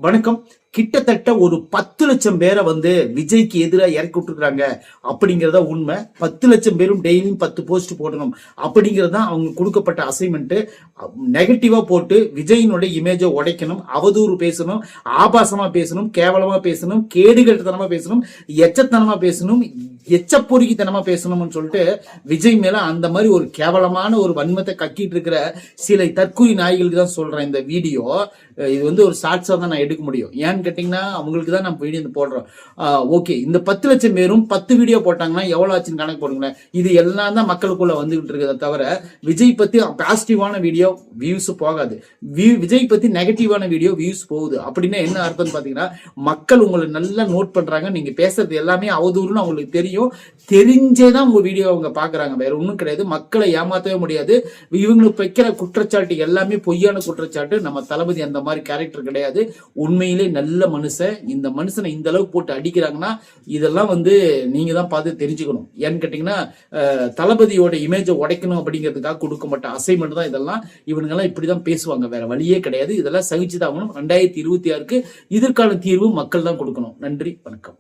வணக்கம். கிட்டத்தட்ட ஒரு 10 லட்சம் பேரை விஜய்க்கு எதிராக இறக்கி விட்டுருக்காங்க அப்படிங்கறத உண்மை. 10 லட்சம் பேரும் டெய்லியும் 10 போஸ்ட் போடணும் அப்படிங்கறத அவங்க கொடுக்கப்பட்ட அசைன்மெண்ட். நெகட்டிவா போட்டு விஜயினுடைய இமேஜை உடைக்கணும், அவதூறு பேசணும், ஆபாசமா பேசணும், கேவலமா பேசணும், கேடுகட்டத்தனமா பேசணும், எச்சத்தனமா பேசணும், எச்சப்பொறுக்கித்தனமா பேசணும்னு சொல்லிட்டு விஜய் மேல அந்த மாதிரி ஒரு கேவலமான ஒரு வன்மத்தை கக்கிட்டு இருக்கிற சில தற்கொலை நாய்களுக்கு தான் சொல்றேன் இந்த வீடியோ. இது ஒரு ஷார்ட்ஸா தான் நான் எடுக்க முடியும். ஏன்னு கேட்டீங்கன்னா அவங்களுக்கு தான் நம்ம வீடியோ போடுறோம். ஓகே, இந்த 10 லட்சம் பேரும் 10 வீடியோ போட்டாங்கன்னா எவ்வளவு ஆச்சுன்னு கணக்கு போடுங்களேன். இது எல்லாம் தான் மக்களுக்குள்ள வந்துகிட்டு இருக்கிறத தவிர விஜய் பத்தி பாசிட்டிவான வீடியோ வியூஸ் போகாது, விஜய் பத்தி நெகட்டிவான வீடியோ வியூஸ் போகுது. அப்படின்னா என்ன அர்த்தம்னு பாத்தீங்கன்னா மக்கள் உங்களை நல்லா நோட் பண்றாங்க. நீங்க பேசுறது எல்லாமே அவதூறுன்னு அவங்களுக்கு தெரியும். தெரிஞ்சேதான் உங்க வீடியோ அவங்க பாக்குறாங்க, வேற ஒண்ணும் கிடையாது. மக்களை ஏமாத்தவே முடியாது. இவங்களுக்கு வைக்கிற குற்றச்சாட்டு எல்லாமே பொய்யான குற்றச்சாட்டு. நம்ம தளபதி அந்த மாதிரி கேரக்டர் கிடையாது. உண்மையிலே நல்ல மனுஷன். இந்த மனுஷனை இந்த அளவுக்கு போட்டு அடிக்கிறாங்கன்னா இதெல்லாம் நீங்க தான் பார்த்து தெரிஞ்சுக்கணும். ஏன்னு கேட்டீங்கன்னா தளபதியோட இமேஜை உடைக்கணும் அப்படிங்கிறதுக்காக கொடுக்கப்பட்ட அசைன்மெண்ட் தான் இதெல்லாம். இவனுங்க எல்லாம் இப்படிதான் பேசுவாங்க, வேற வழியே கிடையாது. இதெல்லாம் சகிச்சுதான் 2026க்கு இதற்கான தீர்வு மக்கள் தான் கொடுக்கணும். நன்றி, வணக்கம்.